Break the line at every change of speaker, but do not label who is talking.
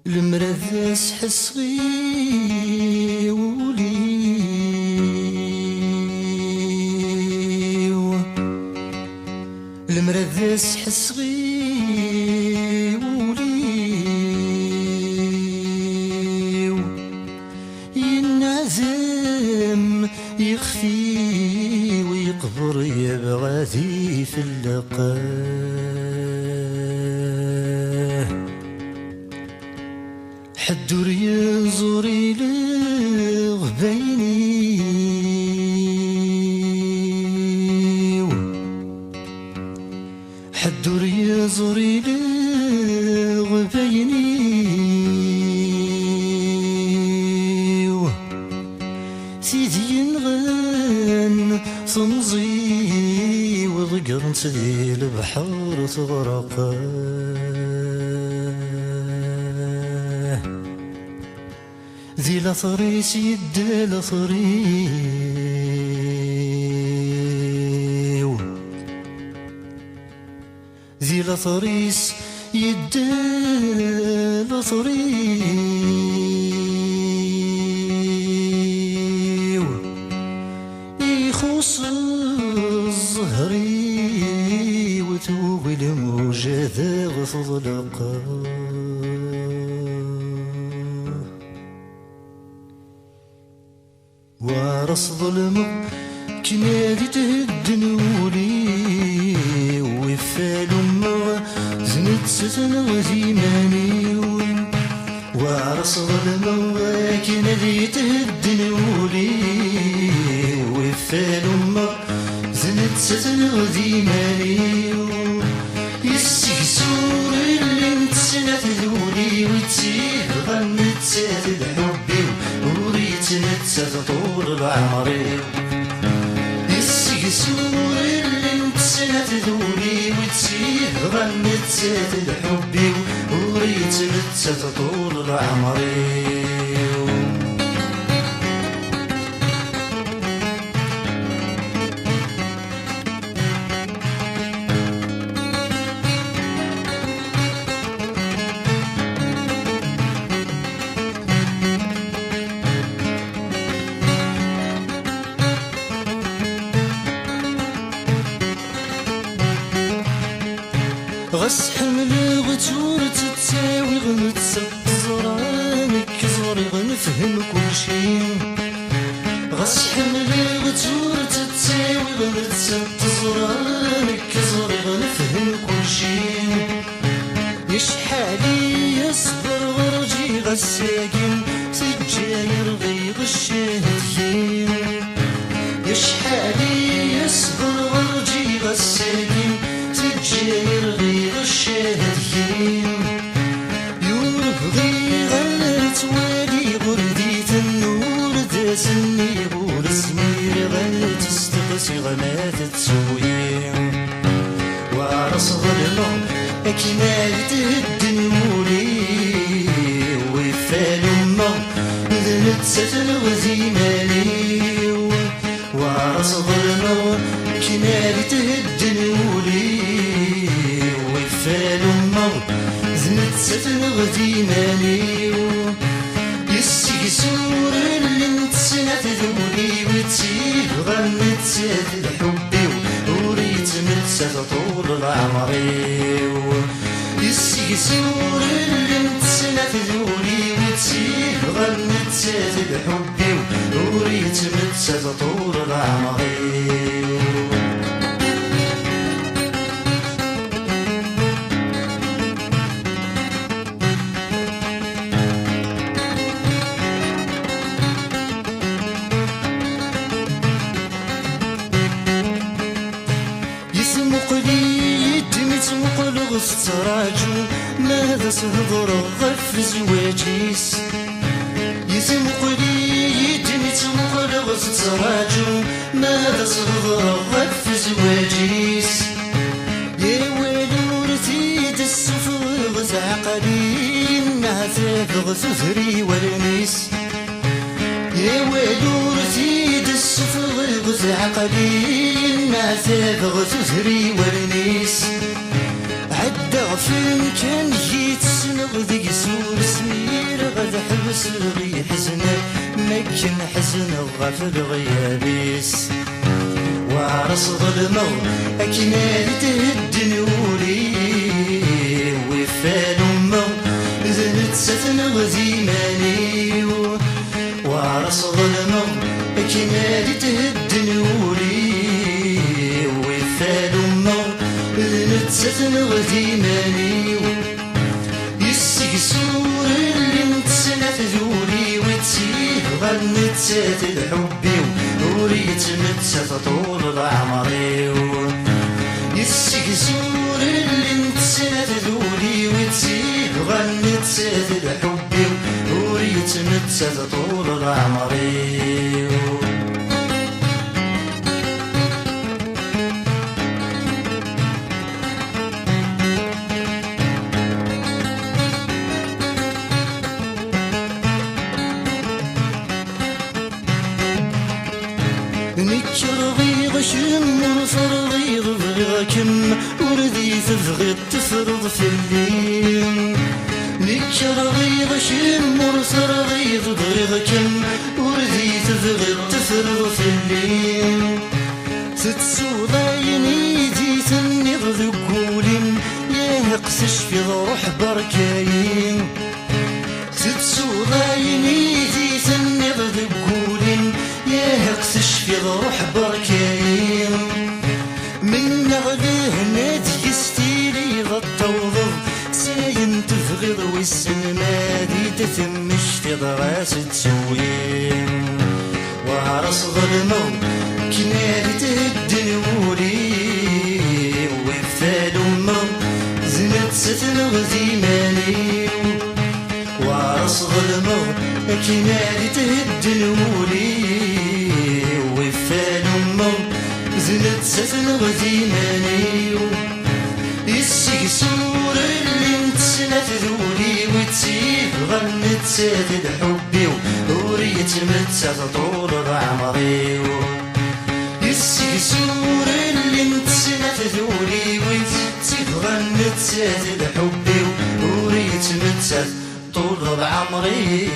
المرذاس حصغي وليو المرذاس حصغي وليو ينعزم يخفي ويقبر يبغى ذي في اللقاه حدور يزوري لغبيني حدور يزوري لغبيني سيدي ينغن صمزي وضقرن سدي البحر تغرقه ذي لطريس يد لطريو ذي لطريس يد لطريو يخص الزهري وتوب الموجة ذا غفضلقه وارص ظلمه كنادي تهدنولي وفال امه زنت ستن زيماني وارص ظلمه كنادي تهدنولي وفال امه زنت ستن زيماني يسكسور اللي نتسنى تذولي وتسيب غنت سات الحبي نتسات طول العمر السقسور اللي نتسنى تذولي وتسيب غنت سات الحبي وريت نتسات طول العمر غس حمل غتور تتساوي غنتسق زرانك زوري غنفهم كل شي غس حمل غتور تتساوي غنتسق زرانك زوري غنفهم كل شي يشحالي يصبر غرجي غساقين سجاير غير الشهدين يشحالي يصبر غرجي غساقين سجاير غير الشهدين يورف غير غلت والي غرديت النور داسني بول سمير غلت استقسي غمات تسوي وعرس ظلمه اكنايت الدنولي وفال امه ذنت ستن غزيماني وعرس ظلمه اكنايت الدنولي وفال امه زنت ستن غديماني يسكسور اللي نتسنى تذولي وتسيب غنت سات الحبي وريت نتسات طول العمر يسكسور اللي نتسنى تذولي وتسيب غنت سات الحبي وريت نتسات طول العمر فتراجو ماذا سهضر غف زواجيس يزمق لي يدمي تمقل فتراجو ماذا سهضر غف زواجيس يا ولورتي السفر غزع قليل نعتاف غزري ورميس يا ولورتي السفر غزع قليل نعتاف غزري ورميس عدى فين كان جيت سنغ ذي سور سمي سرغي حزنة مكن حزن غفل غيابيس وعرس ظلمه أكنال تهدن ولي وفال أمه زنت ستن غزيماني وعرس ظلمه أكنال تهدن ولي وفال أمه زنت ستن غزيماني يسقسور اللي نتسنى ذولي وتسيه غنت سات الحبي وريت متسات طول العمر يسقسور اللي نتسنى ذولي وتسيه غنت سات الحبي وريت متسات طول العمر نكرغي غشم ورفرغي ضغيغكم وردي تفغي تفرض في الليل نكرغي غشم ورفرغي ضغيغكم وردي تفغي تفرض في الليل تتسوضايني جيتني ذكولين يا قسش في روح بركاين تتسوضايني جيتني ذكولين يا قسش في روح بركاين من غده نادي ستيلي غطوضض ساين تفغض والسن نادي تتمش في ضغاس تسوين وعرس ظلمه كنادي تهدن ولي وفال أمه زنت ستن غزيماني وعرس ظلمه كنادي تهدن ولي وفال أمه زنت ستن غزيماني يسقسور اللي نتسنى ذولي وتسيه غنت سات الحبي وريت متسات طول العمري يسقسور اللي نتسنى ذولي وتسيه غنت سات الحبي وريت متسات طول العمري